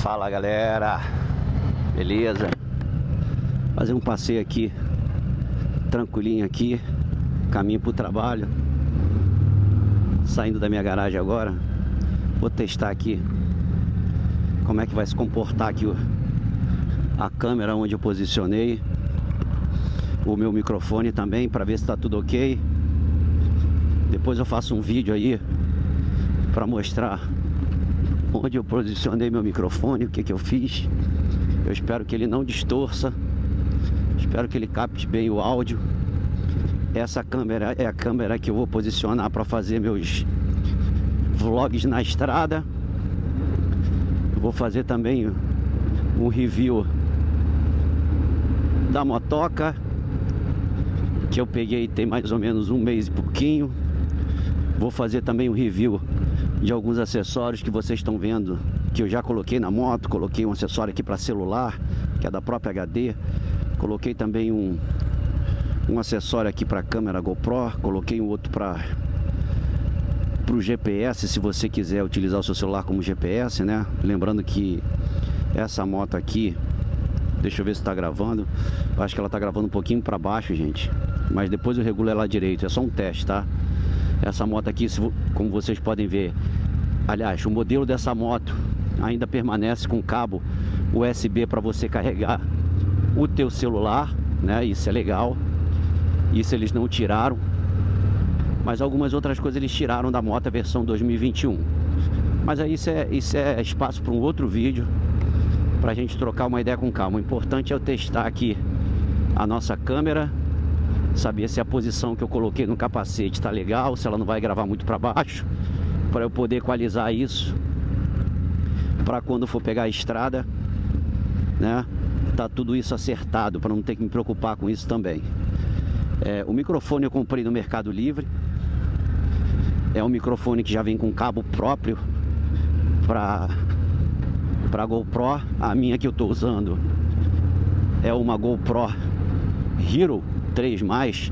Fala galera, beleza? Fazer um passeio aqui, tranquilinho aqui, caminho pro trabalho. Saindo da minha garagem agora. Vou testar aqui como é que vai se comportar aqui a câmera onde eu posicionei, o meu microfone também, para ver se tá tudo ok. Depois eu faço um vídeo aí para mostrar onde eu posicionei meu microfone, o que eu fiz. Eu espero que ele não distorça, espero que ele capte bem o áudio. Essa câmera é a câmera que eu vou posicionar para fazer meus vlogs na estrada. Eu vou fazer também um review da motoca, que eu peguei tem mais ou menos um mês e pouquinho. Vou fazer também um review de alguns acessórios que vocês estão vendo, que eu já coloquei na moto. Coloquei um acessório aqui para celular, que é da própria HD. Coloquei também um acessório aqui para câmera GoPro. Coloquei um outro para o GPS, se você quiser utilizar o seu celular como GPS, né? Lembrando que essa moto aqui, deixa eu ver se está gravando. Eu acho que ela está gravando um pouquinho para baixo, gente, mas depois eu regulo ela direito. É só um teste, tá? Essa moto aqui, como vocês podem ver, aliás, o modelo dessa moto ainda permanece com cabo USB para você carregar o teu celular, né? Isso é legal. Isso eles não tiraram, mas algumas outras coisas eles tiraram da moto, a versão 2021. Mas aí isso é espaço para um outro vídeo, para a gente trocar uma ideia com calma. O importante é eu testar aqui a nossa câmera, saber se a posição que eu coloquei no capacete está legal, se ela não vai gravar muito para baixo, para eu poder equalizar isso para quando for pegar a estrada, né? Tá tudo isso acertado, para não ter que me preocupar com isso também. O microfone eu comprei no Mercado Livre. É um microfone que já vem com cabo próprio para GoPro. A minha que eu tô usando é uma GoPro Hero 3+.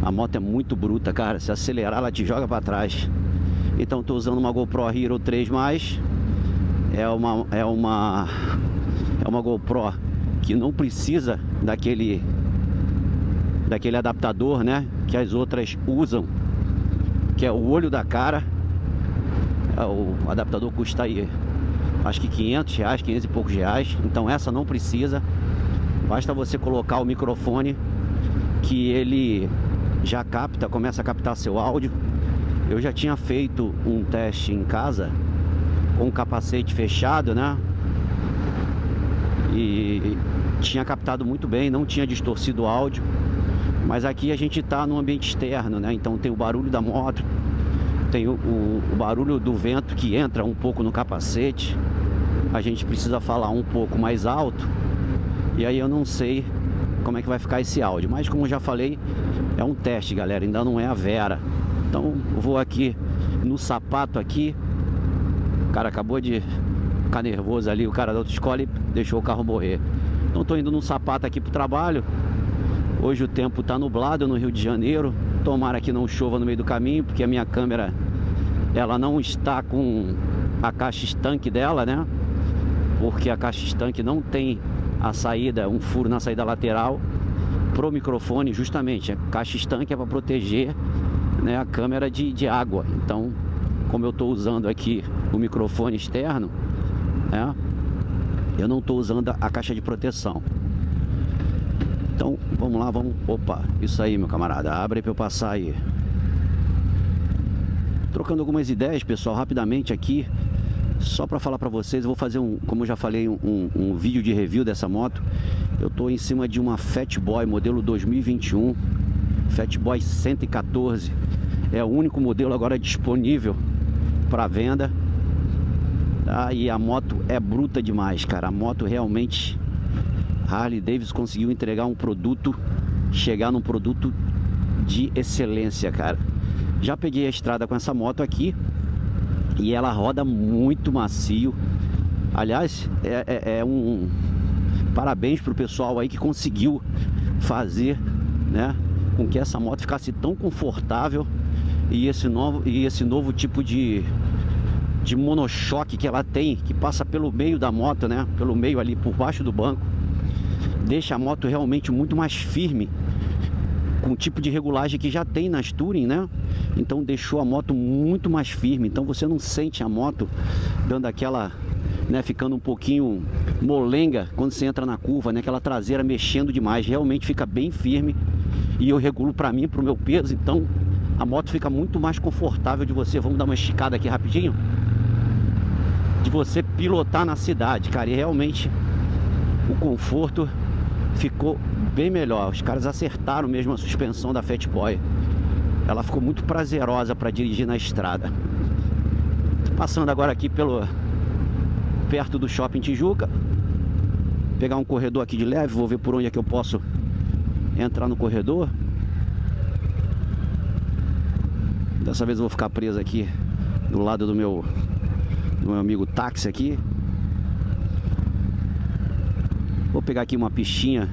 A moto é muito bruta, cara. Se acelerar ela te joga para trás. Então tô usando uma GoPro Hero 3+. É uma GoPro que não precisa daquele adaptador, né, que as outras usam, que é o olho da cara. O adaptador custa aí, acho que R$500, 500 e poucos reais. Então essa não precisa. Basta você colocar o microfone, que ele já capta, começa a captar seu áudio. Eu já tinha feito um teste em casa com o capacete fechado, né, e tinha captado muito bem, não tinha distorcido o áudio. Mas aqui a gente está no ambiente externo, né? Então tem o barulho da moto, tem o barulho do vento que entra um pouco no capacete. A gente precisa falar um pouco mais alto, e aí eu não sei como é que vai ficar esse áudio. Mas como eu já falei, é um teste, galera, ainda não é a Vera. Então eu vou aqui no sapato aqui. O cara acabou de ficar nervoso ali, o cara da autoescola, e deixou o carro morrer. Então tô indo no sapato aqui pro trabalho. Hoje o tempo tá nublado no Rio de Janeiro. Tomara que não chova no meio do caminho, porque a minha câmera, ela não está com a caixa estanque dela, né? Porque a caixa estanque não tem a saída, um furo na saída lateral pro microfone. Justamente, a caixa estanque é para proteger, né, a câmera de água. Então, como eu tô usando aqui o microfone externo, né, eu não tô usando a caixa de proteção. Então, vamos lá, vamos... Opa, isso aí, meu camarada, abre para eu passar aí. Trocando algumas ideias, pessoal, rapidamente aqui, só para falar para vocês. Eu vou fazer como eu já falei, um vídeo de review dessa moto. Eu tô em cima de uma Fatboy modelo 2021, Fatboy 114. É o único modelo agora disponível para venda, tá? E a moto é bruta demais, cara. A moto realmente... Harley Davidson conseguiu entregar um produto, chegar num produto de excelência, cara. Já peguei a estrada com essa moto aqui e ela roda muito macio. Aliás, parabéns pro pessoal aí que conseguiu fazer, né, com que essa moto ficasse tão confortável, e esse novo tipo de de monochoque que ela tem, que passa pelo meio da moto, né? Pelo meio ali, por baixo do banco. Deixa a moto realmente muito mais firme, com o tipo de regulagem que já tem nas Touring, né? Então deixou a moto muito mais firme. Então você não sente a moto dando aquela, né, ficando um pouquinho molenga quando você entra na curva, né? Aquela traseira mexendo demais. Realmente fica bem firme. E eu regulo para mim, para o meu peso. Então a moto fica muito mais confortável de você. Vamos dar uma esticada aqui rapidinho. De você pilotar na cidade, cara. E realmente o conforto ficou bem melhor. Os caras acertaram mesmo a suspensão da Fat Boy. Ela ficou muito prazerosa para dirigir na estrada. Tô passando agora aqui perto do Shopping Tijuca. Pegar um corredor aqui de leve. Vou ver por onde é que eu posso entrar no corredor. Dessa vez eu vou ficar preso aqui do lado do meu amigo táxi aqui. Vou pegar aqui uma pistinha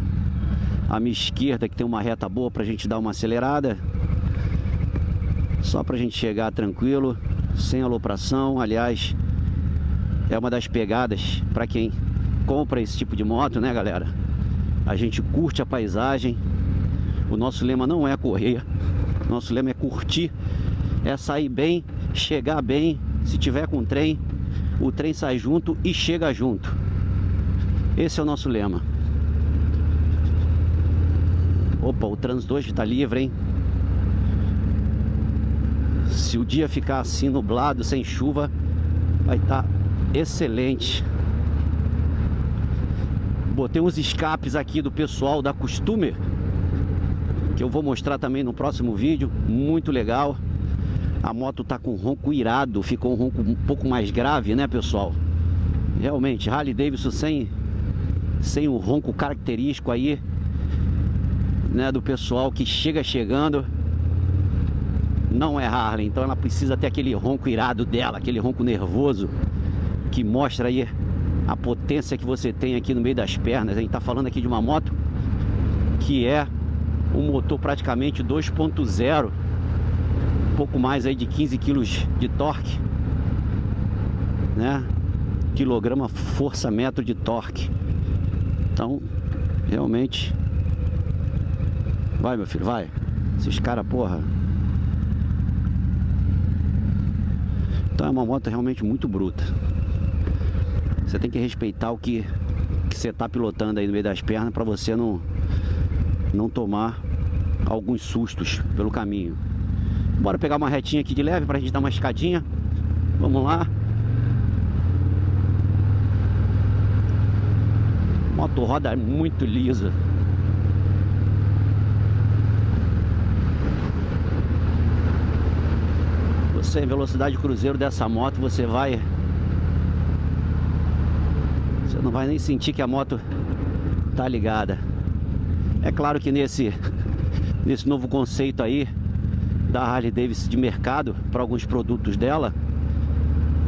à minha esquerda, que tem uma reta boa pra gente dar uma acelerada. Só pra gente chegar tranquilo, sem alopração. Aliás, é uma das pegadas pra quem compra esse tipo de moto, né, galera? A gente curte a paisagem. O nosso lema não é correr. Nosso lema é curtir. É sair bem, chegar bem. Se tiver com trem, o trem sai junto e chega junto. Esse é o nosso lema. Opa, o trânsito hoje tá livre, hein? Se o dia ficar assim nublado, sem chuva, vai estar excelente. Botei uns escapes aqui do pessoal da Customer, que eu vou mostrar também no próximo vídeo. Muito legal. A moto tá com ronco irado. Ficou um ronco um pouco mais grave, né, pessoal? Realmente, Harley Davidson sem o ronco característico aí, né, do pessoal que chega chegando. Não é Harley, então ela precisa ter aquele ronco irado dela, aquele ronco nervoso, que mostra aí a potência que você tem aqui no meio das pernas. A gente tá falando aqui de uma moto que é um motor praticamente 2.0, um pouco mais aí de 15 kg de torque, né? Quilograma força metro de torque. Então, realmente, vai, meu filho, vai. Esses caras, porra. Então é uma moto realmente muito bruta. Você tem que respeitar o que você tá pilotando aí no meio das pernas, para você não tomar alguns sustos pelo caminho. Bora pegar uma retinha aqui de leve pra gente dar uma escadinha. Vamos lá. Moto roda muito lisa. Você, em velocidade cruzeiro dessa moto, você não vai nem sentir que a moto tá ligada. É claro que nesse novo conceito aí da Harley Davidson de mercado, para alguns produtos dela,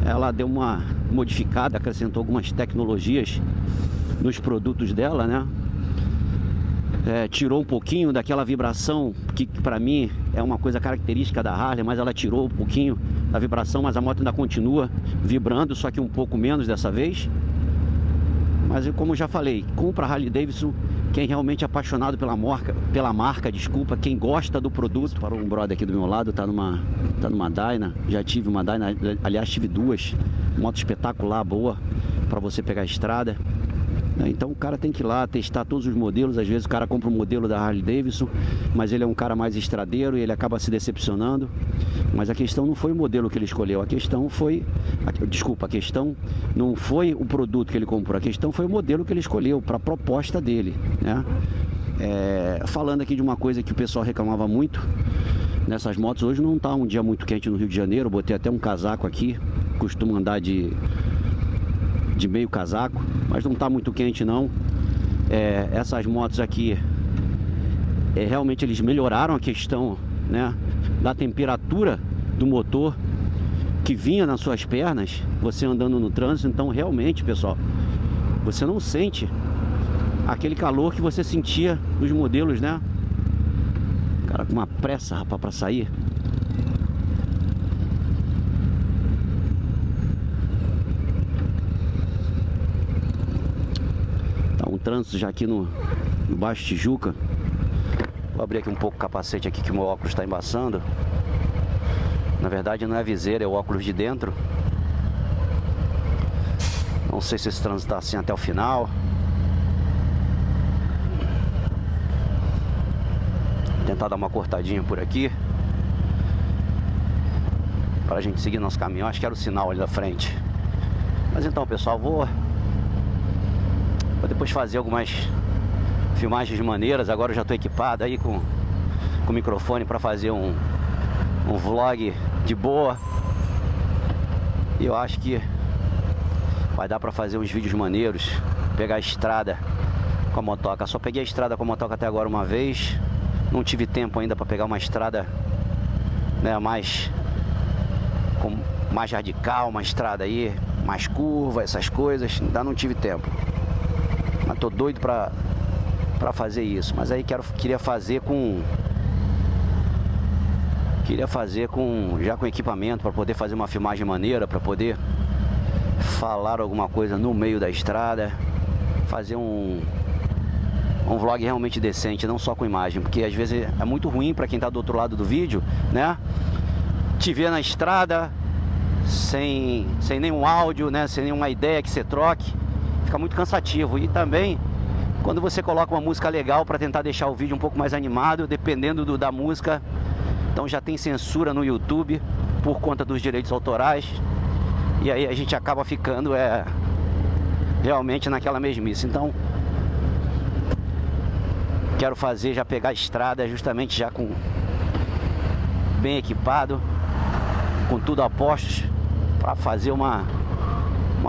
ela deu uma modificada, acrescentou algumas tecnologias nos produtos dela, né? Tirou um pouquinho daquela vibração que para mim é uma coisa característica da Harley, mas ela tirou um pouquinho da vibração, mas a moto ainda continua vibrando, só que um pouco menos dessa vez. Mas como eu já falei, compra a Harley Davidson quem realmente é apaixonado pela marca, desculpa, quem gosta do produto. Para um brother aqui do meu lado, tá numa Dyna. Já tive uma Dyna, aliás tive duas. Moto espetacular, boa para você pegar a estrada. Então o cara tem que ir lá testar todos os modelos. Às vezes o cara compra um modelo da Harley Davidson, mas ele é um cara mais estradeiro e ele acaba se decepcionando. Mas a questão não foi o modelo que ele escolheu, a questão não foi o produto que ele comprou, a questão foi o modelo que ele escolheu para a proposta dele, né? Falando aqui de uma coisa que o pessoal reclamava muito nessas motos, hoje não tá um dia muito quente no Rio de Janeiro, botei até um casaco aqui, costumo andar de meio casaco, mas não tá muito quente não. Essas motos aqui, realmente eles melhoraram a questão, né, da temperatura do motor que vinha nas suas pernas, você andando no trânsito. Então realmente, pessoal, você não sente aquele calor que você sentia nos modelos, né? Cara, com uma pressa, rapaz, pra sair. trânsito já aqui no Baixo Tijuca. Vou abrir aqui um pouco o capacete aqui que o meu óculos está embaçando. Na verdade não é a viseira, é o óculos de dentro. Não sei se esse trânsito está assim até o final. Vou tentar dar uma cortadinha por aqui para a gente seguir nosso caminho. Acho que era o sinal ali da frente. Mas então, pessoal, vou depois fazer algumas filmagens maneiras. Agora eu já estou equipado aí com o microfone para fazer um vlog de boa. E eu acho que vai dar para fazer uns vídeos maneiros. Pegar a estrada com a motoca. Só peguei a estrada com a motoca até agora uma vez. Não tive tempo ainda para pegar uma estrada, né, mais radical, uma estrada aí mais curva, essas coisas. Ainda não tive tempo. Mas tô doido para fazer isso. Mas aí queria fazer já com equipamento para poder fazer uma filmagem maneira, para poder falar alguma coisa no meio da estrada, fazer um vlog realmente decente, não só com imagem, porque às vezes é muito ruim para quem tá do outro lado do vídeo, né? Te ver na estrada sem nenhum áudio, né? Sem nenhuma ideia que você troque, fica muito cansativo. E também quando você coloca uma música legal para tentar deixar o vídeo um pouco mais animado, dependendo da música, então já tem censura no YouTube por conta dos direitos autorais. E aí a gente acaba ficando realmente naquela mesmice. Então quero já pegar a estrada justamente já bem equipado, com tudo a postos, para fazer uma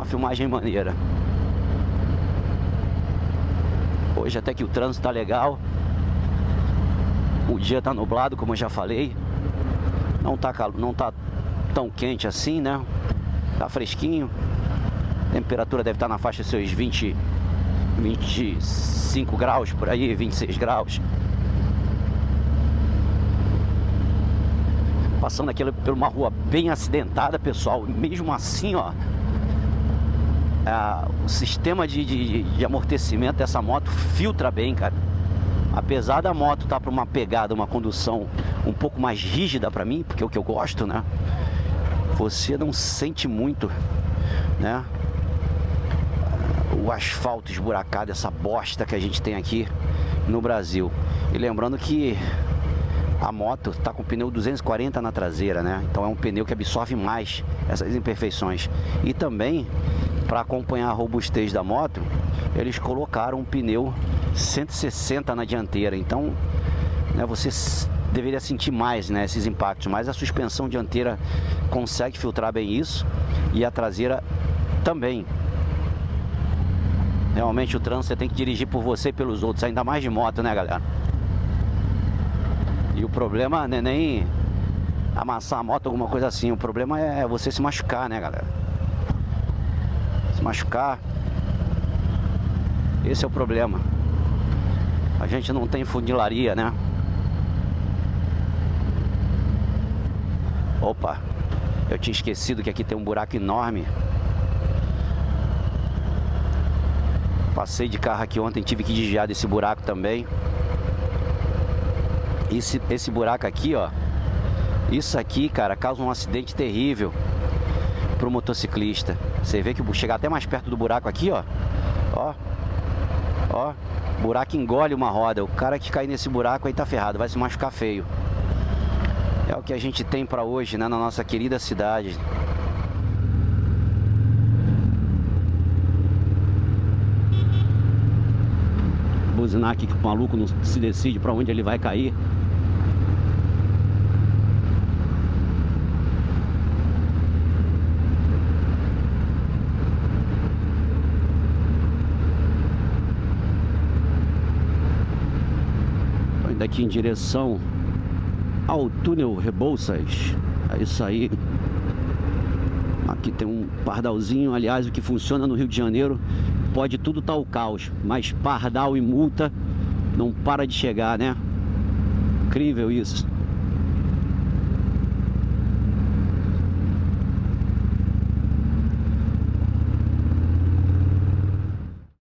filmagem maneira. Hoje até que o trânsito tá legal. O dia tá nublado, como eu já falei. Não tá tão quente assim, né? Tá fresquinho. A temperatura deve estar na faixa de seus 25 graus por aí, 26 graus. Passando aqui por uma rua bem acidentada, pessoal. Mesmo assim, ó, o sistema de amortecimento dessa moto filtra bem, cara. Apesar da moto estar para uma pegada, uma condução um pouco mais rígida para mim, porque é o que eu gosto, né? Você não sente muito, né, o asfalto esburacado, essa bosta que a gente tem aqui no Brasil. E lembrando que a moto tá com pneu 240 na traseira, né? Então é um pneu que absorve mais essas imperfeições. E também, para acompanhar a robustez da moto, eles colocaram um pneu 160 na dianteira. Então, né, você deveria sentir mais, né, esses impactos. Mas a suspensão dianteira consegue filtrar bem isso, e a traseira também. Realmente o trânsito você tem que dirigir por você e pelos outros, ainda mais de moto, né, galera? E o problema não é nem amassar a moto, alguma coisa assim. O problema é você se machucar, né, galera? Se machucar. Esse é o problema. A gente não tem funilaria, né? Opa, eu tinha esquecido que aqui tem um buraco enorme. Passei de carro aqui ontem, tive que desviar desse buraco também. Esse buraco aqui, ó, isso aqui, cara, causa um acidente terrível pro motociclista. Você vê que chegar até mais perto do buraco aqui, ó, ó, buraco engole uma roda. O cara que cair nesse buraco aí tá ferrado, vai se machucar feio. É o que a gente tem pra hoje, né, na nossa querida cidade. Buzinar aqui que o maluco não se decide pra onde ele vai cair. Tô indo aqui em direção ao túnel Rebouças. É isso aí. Aqui tem um pardalzinho. Aliás, o que funciona no Rio de Janeiro, pode tudo estar o caos, mas pardal e multa não para de chegar, né? Incrível isso.